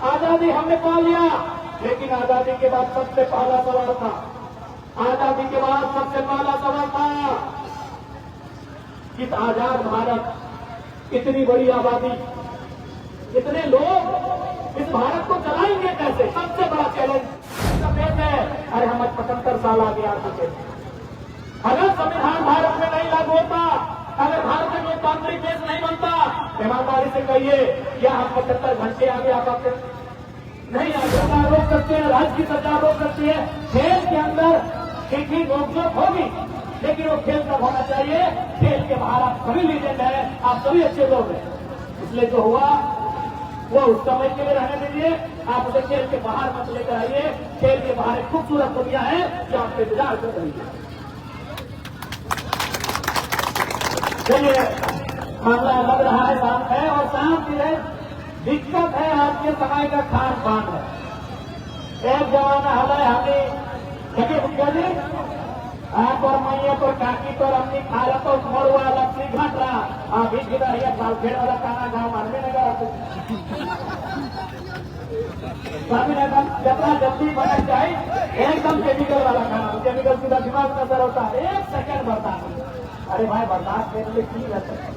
आजादी हमने पा लिया, लेकिन आजादी के बाद सबसे पहला सवाल था, आजादी के बाद सबसे पहला सवाल था कि आजाद भारत, इतनी बड़ी आबादी, इतने लोग इस भारत को चलाएंगे कैसे? सबसे बड़ा चैलेंज देश है। अरे हम 75 साल आगे आ चुके हैं। अगर संविधान भारत में नहीं लागू होता, अगर भारत में लोकतांत्रिक देश नहीं बनता, ईमानदारी से कहिए क्या हम 75 घंटे आगे आ पाते? नहीं, सरकार रोक सकते हैं, राज्य की सरकार रोक सकती है, खेल के अंदर ठीक रोक होगी, लेकिन वो खेल तब होना चाहिए, खेल के बाहर आप सभी लीजेंड है, आप सभी अच्छे लोग हैं। इसलिए जो हुआ वो उस समय के लिए रहने दीजिए, आप उसे खेल के बाहर मत लेकर आइए। खेल के बाहर एक खूबसूरत दुनिया है जो आपके इंतजार कर रही है। चलिए, मामला लग रहा है शांत है, और शांत है, दिक्कत है आज के समय का खान पान है। एक जमाना हमें देखिए मुखिया जी, आप और मैया पर काकी पर अपनी खाला तो मरुआ लपसी घट रहा, आप बीच गिरा है बालखेड़ वाला खाना गाँव मानने लगा स्वामीनाथन जतरा जल्दी बना जाए, एकदम केमिकल वाला खाना, केमिकल सीधा दिमाग में असर होता है, 1 सेकंड बर्दाश्त। अरे भाई बर्दाश्त करने लिए की रहता है,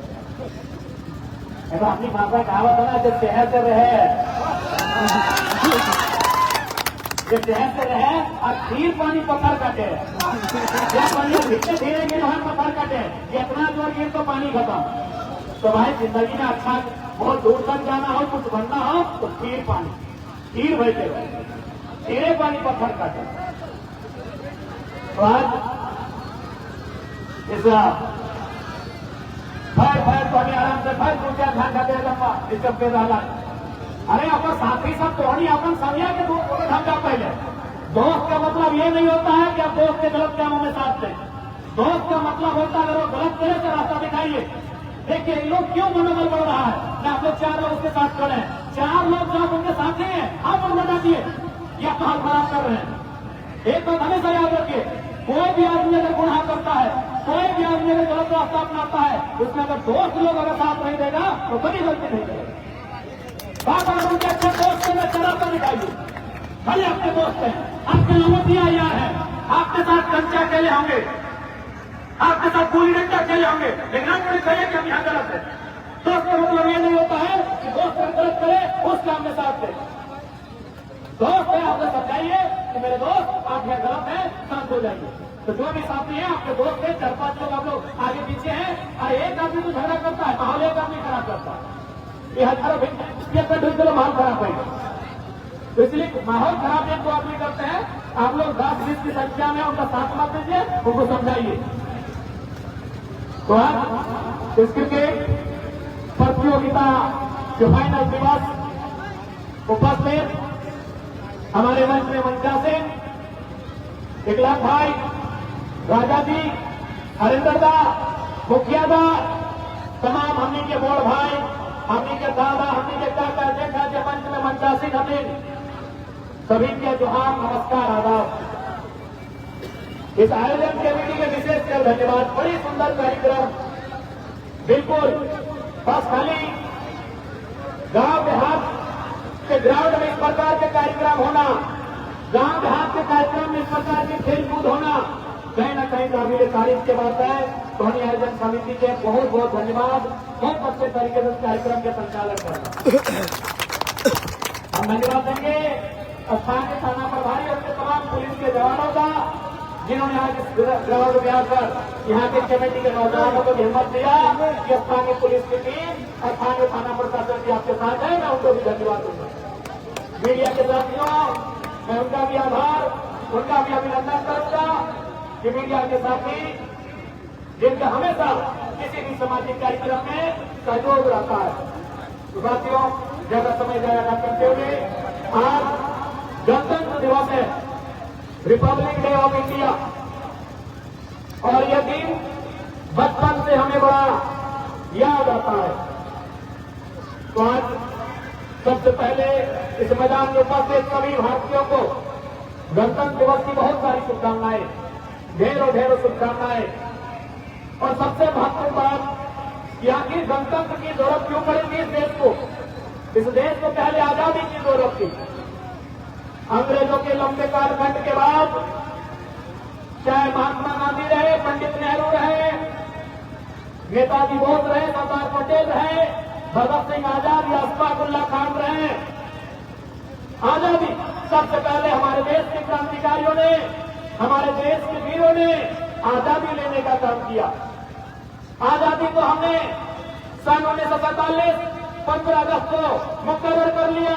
अपनी भाषा कहावत है ना, जब शहर से रहे और खीर पानी पत्थर काटे, धीरे धीरे गिर पत्थर काटे, जितना जोर गिर तो पानी खत्म। तो भाई जिंदगी में अच्छा बहुत दूर तक जाना हो, कुछ बनना हो तो खीर पानी, खीर भैसे धीरे पानी पत्थर काटे। तो आज इस फैर तो हमें आराम से फैर पूछा ध्यान खाते लंबा डिस्टर्ब कर रहा। अरे अपन साथी सब तो नहीं, अपन समिया के ढंग का पहले दोस्त का मतलब ये नहीं होता है कि आप दोस्त के गलत कामों में साथ दें। दोस्त का मतलब होता है अगर वो गलत करे तो रास्ता दिखाइए। देखिए इन लोग क्यों मनोबल बढ़ रहा है, आप लोग 4 लोग उसके साथ खड़े हैं, 4 लोग जो आप उनके साथ हैं आप उनको डांटिए या हाल खराब कर रहे हैं। एक बात हमेशा याद रखिए, कोई भी आदमी अगर गुनाह करता है, कोई भी आदमी अगर गलत रास्ता अपनाता है, उसमें अगर दोस्त लोग अगर साथ नहीं देगा तो बड़ी गलती नहीं करेगा। बात अगर उनके अच्छे दोस्त से चराता दिखाइए, भले आपके दोस्त हैं, आपके नौमतिया यार है, आपके साथ कंचा अकेले होंगे, आपके साथ पूरी डंडा अकेले होंगे, लेकिन आप मुझे कहिए कि हम यहाँ गलत है। दोस्त का मतलब ये नहीं होता है कि दोस्त अगर गलत करे उस काम में साथ दे। दोस्त है आपको समझाइए कि मेरे दोस्त आप यहाँ गलत है, शांत हो जाइए। तो जो भी साथी है आपके दोस्त है, 4-5 लोग आप लोग आगे पीछे हैं, और एक आदमी तो झगड़ा करता है, माहौल एक आदमी खराब करता है, ये हजारों माहौल खराब है। तो इसलिए माहौल खराब एक 2 आदमी करते हैं, आप लोग 10-20 की संख्या में उनका साथ मत दीजिए, उनको समझाइए। तो आज इस क्रिकेट प्रतियोगिता के फाइनल दिवस उपस्थित हमारे मंच में मंचा सिंह, इकलाक भाई, राजा जी, हरिंदर दा, मुखिया दा, तमाम हमनी के बोड़ भाई, हमनी के दादा, हमनी के चाचा, जेठा के मंच में मंचा सिंह, हमें सभी के जोहार, नमस्कार, आदाब। इस आयोजन कमेटी के विशेषकर धन्यवाद। बड़ी सुंदर कार्यक्रम, बिल्कुल बस खाली गांव देहात के ग्राउंड में इस प्रकार के कार्यक्रम होना, गांव देहात के कार्यक्रम में इस प्रकार के खेलकूद होना कहीं न कहीं काबिल तारीफ की बात है। सोनी आयोजन समिति के बहुत बहुत धन्यवाद, बहुत अच्छे तरीके से कार्यक्रम के संचालन करना। हम धन्यवाद देंगे स्थानीय थाना प्रभारी और तमाम पुलिस के जवानों का, जिन्होंने आज ग्राउंड में आकर यहाँ के कमेटी के नौजवानों को हिम्मत दिया कि स्थानीय पुलिस की टीम और स्थानीय थाना प्रशासन भी आपके साथ है, मैं उनको भी धन्यवाद दूंगा। मीडिया के साथियों, मैं उनका भी आभार, उनका भी अभिनंदन करूंगा कि मीडिया के साथी जिनका हमेशा किसी भी सामाजिक कार्यक्रम में सहयोग रहता है। तो साथियों, ज्यादा समय जाया न करते हुए आज गणतंत्र दिवस है, रिपब्लिक डे ऑफ इंडिया, और यह दिन बचपन से हमें बड़ा याद आता है। तो आज सबसे पहले इस मैदान में उपस्थित सभी भारतीयों को गणतंत्र दिवस की बहुत सारी शुभकामनाएं, ढेरों शुभकामनाएं। और सबसे महत्वपूर्ण बात कि आखिर गणतंत्र की जरूरत क्यों पड़ेगी इस देश को? इस देश को पहले आजादी की जरूरत थी। अंग्रेजों के लंबे कालखंड के बाद चाहे महात्मा गांधी रहे, पंडित नेहरू रहे, नेताजी बोस रहे, सरदार पटेल रहे, भगत सिंह आजाद या अशफाक उल्लाह खान रहे, आजादी सबसे पहले हमारे देश के क्रांतिकारियों ने, हमारे देश के वीरों ने आजादी लेने का काम किया। आजादी को हमने सन 1947 15 अगस्त को मुकर्रर कर लिया,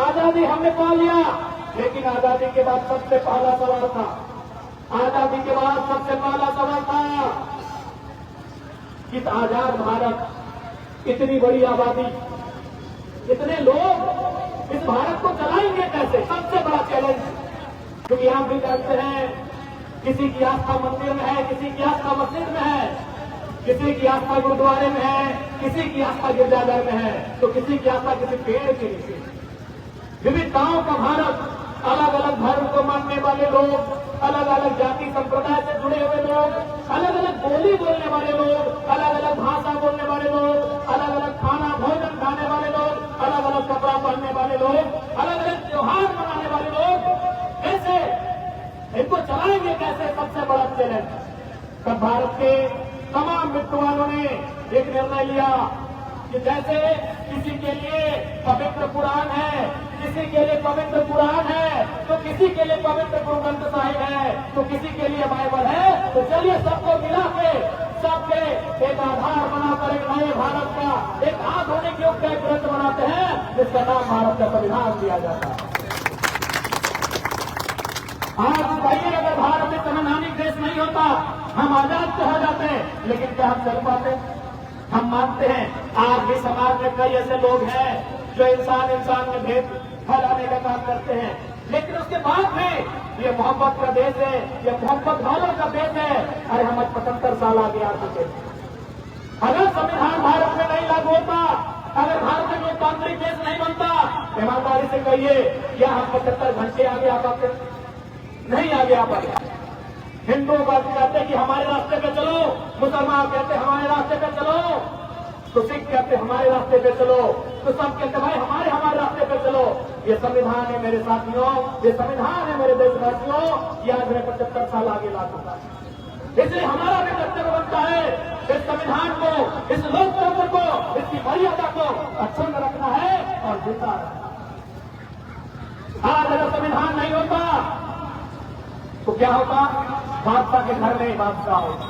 आजादी हमने पा लिया। लेकिन आजादी के बाद सबसे पहला सवाल था, आजादी के बाद सबसे पहला सवाल था कि आजाद भारत, इतनी बड़ी आबादी, इतने लोग इस भारत को चलाएंगे कैसे? सबसे बड़ा चैलेंज। क्योंकि आप भी जानते हैं, किसी की आस्था मंदिर में है, किसी की आस्था मस्जिद में है, किसी की आस्था गुरुद्वारे में है, किसी की आस्था गिरजाघर में है, तो किसी की आस्था किसी पेड़ के नीचे। विविधताओं का भारत, अलग अलग धर्म को मानने वाले लोग, अलग अलग जाति संप्रदाय से जुड़े हुए लोग, अलग अलग बोली बोलने वाले लोग, अलग अलग भाषा बोलने वाले लोग, अलग अलग खाना भोजन खाने वाले लोग, अलग अलग कपड़ा पहनने वाले लोग, अलग अलग त्योहार मनाने वाले लोग, कैसे इनको चलाएंगे कैसे? सबसे बड़ा चैलेंज। तब भारत के तमाम विद्वानों ने एक निर्णय लिया कि जैसे किसी के लिए पवित्र कुरान है, किसी के लिए पवित्र कुरान है, तो किसी के लिए पवित्र गुरु ग्रंथ साहिब है, तो किसी के लिए बाइबल है, तो चलिए सबको मिला के सबके एक आधार बनाकर एक नए भारत का, एक आधुनिक युग का एक ग्रंथ बनाते हैं, जिसका नाम भारत का संविधान दिया जाता है। आज कहिए, अगर भारत में संवैधानिक देश नहीं होता, हम आजाद तो हो जाते, लेकिन क्या हम चल पाते? हम मानते हैं आज भी समाज में कई ऐसे लोग हैं जो इंसान में भेद फैलाने का काम करते हैं, लेकिन उसके बाद भी ये मोहब्बत का देश है, ये मोहब्बत वालों का देश है। अरे हम 75 साल आगे आ चुके। अगर संविधान भारत में नहीं लागू होता, अगर भारत में लोकतांत्रिक देश नहीं बनता, ईमानदारी से कहिए, क्या हम 75 घंटे आगे आ पाते? नहीं आगे आ पाते। हिंदुओं का कहते हैं कि हमारे रास्ते पे चलो, मुसलमान कहते हैं हमारे रास्ते पे चलो, तो सिख कहते हमारे रास्ते पे चलो, तो सब कहते भाई हमारे रास्ते पे चलो। ये संविधान है मेरे साथियों, ये संविधान है मेरे देशवासियों, ये आज मैं 75 साल आगे ला चुका है। इसलिए हमारा भी कर्तव्य बनता है इस संविधान को, इस लोकतंत्र को, इसकी मर्यादा को अक्षुण्ण रखना है और जीता रखना। आज अगर संविधान नहीं होता तो क्या होता? बादशाह के घर में बादशाह होता,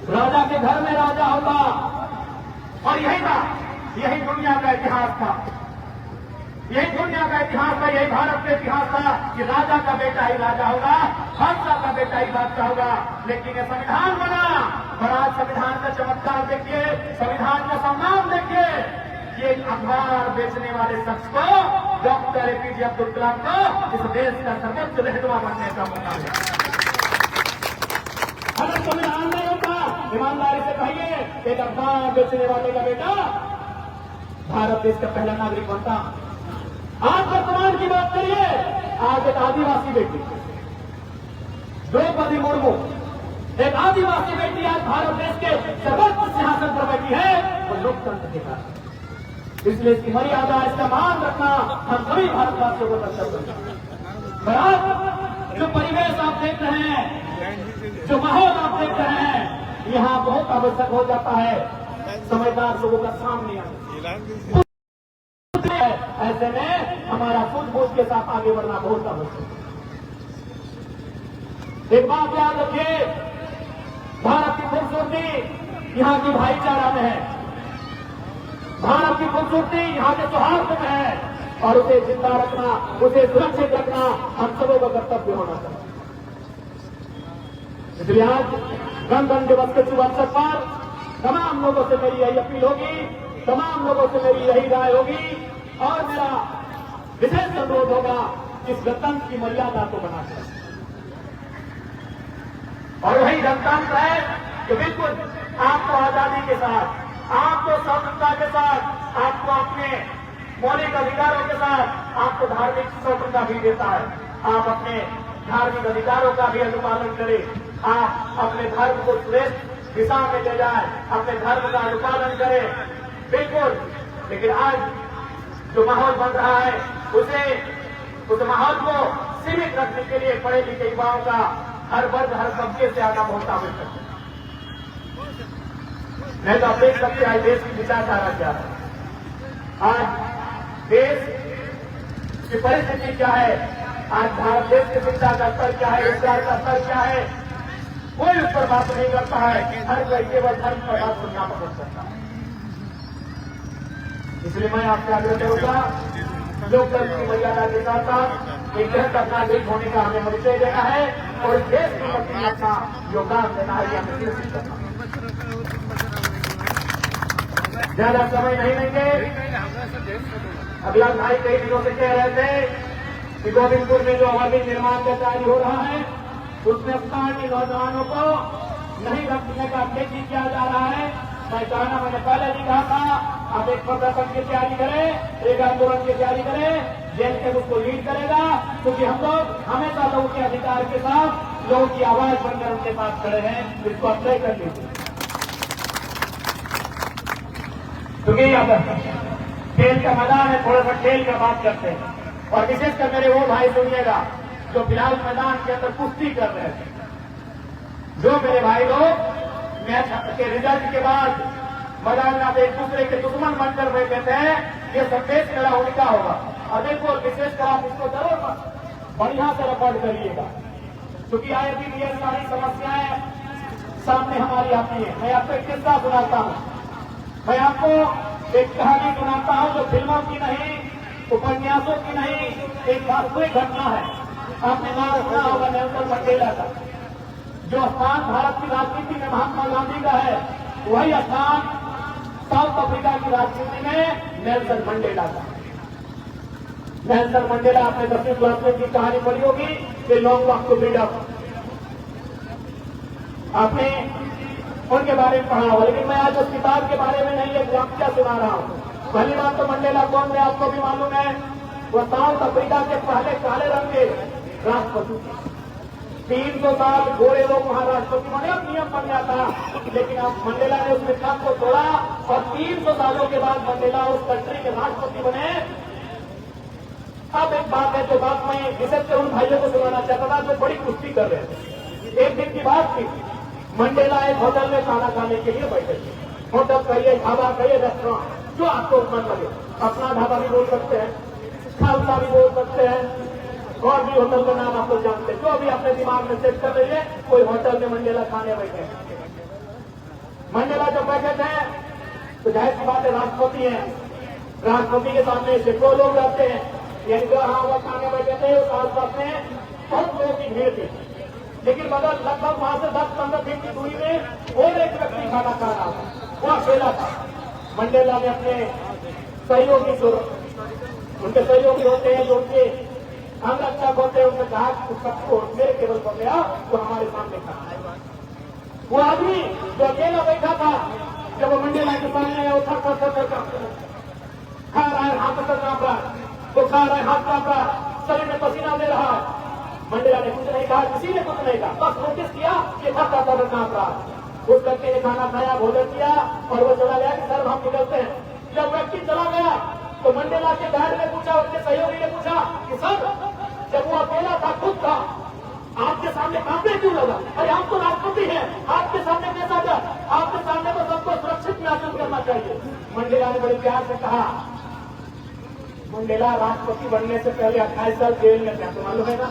राजा के घर में राजा होता। और यही था, यही दुनिया का इतिहास था, यही दुनिया का इतिहास था, यही भारत का इतिहास था कि राजा का बेटा ही राजा होगा, बादशाह का बेटा ही बादशाह होगा। लेकिन ये संविधान बना, और आज संविधान का चमत्कार देखिए, संविधान का सम्मान देखिए। ये अखबार बेचने वाले शख्स को, डॉक्टर एपीजे अब्दुल कलाम को, इस देश का सर्वोच्च रहनुमा बनने का मौका मिला। अगर संविधान नहीं होता, ईमानदारी से कहिए, एक अखबार बेचने वाले का बेटा भारत देश का पहला नागरिक बनता। आज वर्तमान की बात करिए, आज एक आदिवासी बेटी द्रौपदी मुर्मू, एक आदिवासी बेटी आज भारत देश के सर्वोच्च सिंहासन पर बैठी है, और लोकतंत्र के साथ। इसलिए इसकी मर्यादा, इसका मान रखना हम सभी भारतवासियों को कर्तव्य है। जो परिवेश आप देख रहे हैं, जो माहौल आप देख रहे हैं, यहाँ बहुत आवश्यक हो जाता है समझदार लोगों का सामने आना। ऐसे में हमारा सूझबूझ के साथ आगे बढ़ना बहुत आवश्यक है। एक बात याद रखिए, भारत की खूबसूरती यहाँ की भाईचारा में है, भारत की खूबसूरती यहाँ के सौहार्द में है, और उसे जिंदा रखना, उसे सुरक्षित रखना हम सबों का कर्तव्य होना चाहिए। इसलिए आज गणतंत्र दिवस के शुभ अवसर पर तमाम लोगों से मेरी यही अपील होगी, तमाम लोगों से मेरी यही राय होगी, और मेरा विशेष अनुरोध होगा कि इस गणतंत्र की मर्यादा को बनाकर, और वही गणतंत्र है कि बिल्कुल आपको आजादी के साथ, आपको स्वतंत्रता के साथ, आपको अपने मौलिक अधिकारों के साथ, आपको धार्मिक स्वतंत्रता भी देता है। आप अपने धार्मिक अधिकारों का भी अनुपालन करें, आप अपने धर्म को श्रेष्ठ दिशा में ले जाए, अपने धर्म का अनुपालन करें, बिल्कुल। लेकिन आज जो माहौल बन रहा है, उस माहौल को सीमित रखने के लिए पढ़े लिखे युवाओं का हर वर्ग हर तबके से आना बहुत आवश्यक है। नहीं तो आप देख सकते आज देश की विचारधारा क्या है, आज देश की परिस्थिति क्या है, आज भारत देश के शिक्षा का स्तर क्या है, रोजगार का स्तर क्या है, कोई उस पर बात नहीं करता है। हर कोई केवल धर्म पर बात सुनना पसंद करता है। इसलिए मैं आपसे आग्रह करूंगा, लोकतंत्र की मर्यादा के साथ साथ एक बेहतर नागरिक होने का हमें परिचय देना है और देश की प्रति अपना योगदान देना है, यह हमें सुनिश्चित करना है। ज्यादा समय नहीं लेंगे। अगला भाई कई दिनों से कह रहे थे कि गोविंदपुर में जो अवैध निर्माण का कार्य हो रहा है उसमें स्थानीय नौजवानों को नहीं रखने का खेती किया जा रहा है। मैंने पहले भी कहा था, आप एक प्रदर्शन की तैयारी करें, एक आंदोलन की तैयारी करें, जेल के उसको लीड करेगा, क्योंकि हम लोग हमेशा लोगों के अधिकार के साथ लोगों की आवाज बनकर उनके साथ खड़े हैं। इसको आप तय कर लीजिए, क्योंकि अब खेल का मैदान है, थोड़ा सा खेल का बात करते हैं। और विशेषकर मेरे वो भाई सुनिएगा जो फिलहाल मैदान के अंदर कुश्ती कर रहे थे, जो मेरे भाई लोग मैच के रिजल्ट के बाद मैदान में एक दूसरे के दुश्मन बनकर बैठे थे, ये संदेश मेरा उनका होगा। और देखो विशेषकर आप इसको जरूर बढ़िया से रिकॉर्ड करिएगा, क्योंकि आए दिन ये सारी समस्याएं सामने हमारी आती है। मैं आपको एक किस्सा सुनाता हूं, मैं आपको एक कहानी सुनाता हूं जो फिल्मों की नहीं, उपन्यासों की नहीं, एक वास्तविक घटना है। आपने नाम सुना होगा नेल्सन मंडेला का। जो स्थान भारत की राजनीति में महात्मा गांधी का है, वही स्थान साउथ अफ्रीका की राजनीति में नेल्सन मंडेला का। नेल्सन मंडेला आपने 10वीं क्लास में की कहानी पढ़ी होगी कि लॉन्ग वॉक टू फ्रीडम, आपने उनके बारे में पढ़ा होगा। लेकिन मैं आज उस किताब के बारे में नहीं, एक वाक्य सुना रहा हूं। पहली बात तो मंडेला कौन है आपको भी मालूम है, वो साउथ अफ्रीका के पहले काले रंग के राष्ट्रपति। 300 साल गोरे लोग वहां राष्ट्रपति बने, अब नियम बन गया था, लेकिन अब मंडेला ने उस मिथक को तोड़ा और 300 सालों के बाद मंडेला उस कंट्री के राष्ट्रपति बने। अब एक बात है जो बात मैं विशेष उन भाइयों को सुनाना चाहता था जो बड़ी कुश्ती कर रहे थे। एक दिन की बात थी, मंडेला एक होटल में खाना खाने के लिए बैठे थे। होटल कहिए, ढाबा कहिए, रेस्टोरेंट, जो आपको मन लगे, अपना ढाबा भी बोल सकते हैं, खालसा भी बोल सकते हैं, और भी होटल का नाम आप लोग जानते हैं, जो अभी अपने दिमाग में सेट कर रही है। कोई होटल में मंडेला खाने बैठे, मंडेला जब बैठे थे तो जाहिर सी बात है राष्ट्रपति है, राष्ट्रपति के सामने सैकड़ों लोग रहते हैं, यानी जो वहां खाने बैठे थे उस आसपास में बहुत लोगों की भीड़ थी। लेकिन बगल लगभग वहां से 10-15 फीट की दूरी में और एक व्यक्ति खाना खा रहा था, वो अकेला था। मंडेला ने अपने सहयोगी, उनके सहयोगी होते हैं जो उनके अंगरक्षक होते हैं, उनने कहा सबको मेरे टेबल पर गया तो हमारे सामने खड़ा। वो आदमी जो अकेला बैठा था, जब वो मंडेला के सामने आया, वो थर खा रहा है, हाथ पर कांप रहा है, तो खा रहा है, हाथ कांप रहा है, शरीर में पसीना दे रहा है। मंडेला ने कुछ नहीं कहा, किसी ने कुछ नहीं कहा, बस नोटिस किया कि थर कांप रहा है। उस व्यक्ति ने खाना खाया, भोजन किया और वो चला गया कि सर हम निकलते हैं। जब व्यक्ति चला गया तो मंडेला के गार्ड ने पूछा, उसके सहयोगी ने पूछा कि सर जब वो अकेला था, खुद था, आपके सामने कांपने क्यों लगा? अरे आप तो राष्ट्रपति हैं, आपके सामने कैसा डर? आपके सामने तो सबको सुरक्षित महसूस करना चाहिए। मंडेला ने बड़े प्यार से कहा, मंडेला राष्ट्रपति बनने से पहले 28 साल जेल में थे, तो मालूम है ना?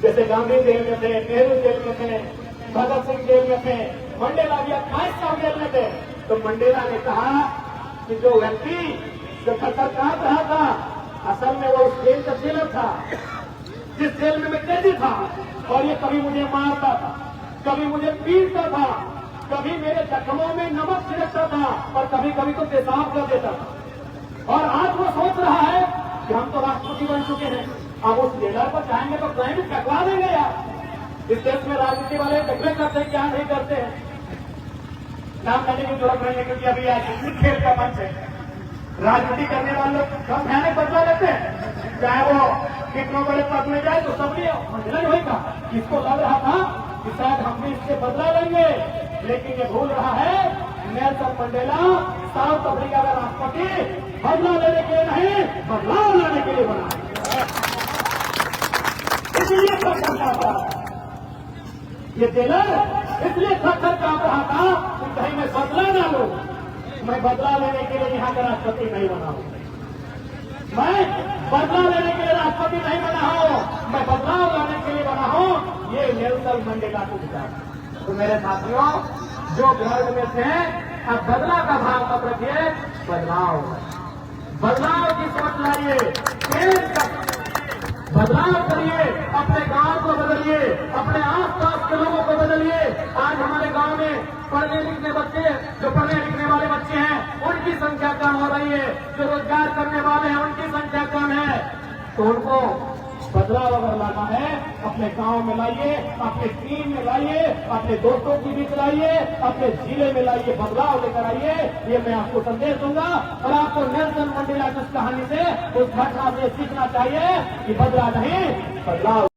जैसे गांधी जेल में थे, नेहरू जेल में थे, भगत सिंह जेल में थे, मंडेला भी 28 साल जेल में थे। तो मंडेला ने कहा कि जो व्यक्ति जो थर कांप रहा था, असल में वो उस जेल का जेलर था, जिस जेल में मैं कैदी था, और ये कभी मुझे मारता था, कभी मुझे पीटता था, कभी मेरे जख्मों में नमक छिड़कता था, और कभी कभी तो पेशाब कर देता था। और आज वो सोच रहा है कि हम तो राष्ट्रपति बन चुके हैं, अब उस जेलर पर जाएंगे तो क्राइम टकरा देंगे यार। इस देश में राजनीति वाले टकरे करते हैं, क्या नहीं करते हैं, नाम करने की जरूरत नहीं है, क्योंकि अभी आज खेल का मंच है। राजनीति करने वाले लोग सब भयानक बदला लेते हैं, चाहे वो कितनों बड़े पद में जाए तो सबने मंडेला ने वही कहा। इसको लग रहा था कि शायद हम भी इससे बदला लेंगे, लेकिन ये भूल रहा है नेल्सन मंडेला साउथ अफ्रीका का राष्ट्रपति बदला लेने के लिए नहीं, बदलाव लाने के लिए बना है। थर थर कांप रहा है। ये जेलर इसलिए थर थर कांप रहा था कि कहीं मैं बदला ना लूं। मैं बदला लेने के लिए यहाँ का राष्ट्रपति नहीं बना हूं। मैं बदला लेने के लिए राष्ट्रपति नहीं बना हूं, मैं बदलाव लाने के लिए बना हूं। ये नेल्सन मंडेला को विचार। तो मेरे साथियों, जो घर में थे, अब बदला का भाव मत रखिए, बदलाव की सोच लाइए, बदलाव करिए, अपने गांव को बदलिए, अपने आसपास के लोगों को बदलिए। आज हमारे गांव में पढ़ने लिखने बच्चे, जो पढ़ने लिखने वाले बच्चे हैं, उनकी संख्या कम हो रही है। जो रोजगार करने वाले हैं, उनकी संख्या कम है। तो उनको बदलाव अगर लाना है, अपने गांव में लाइए, अपने टीम में लाइए, अपने दोस्तों के बीच लाइए, अपने जिले में लाइए, बदलाव लेकर आइए। ये मैं आपको संदेश दूंगा। और आपको नेल्सन मंडेला की कहानी से, उस घटना से सीखना चाहिए कि बदला नहीं, बदलाव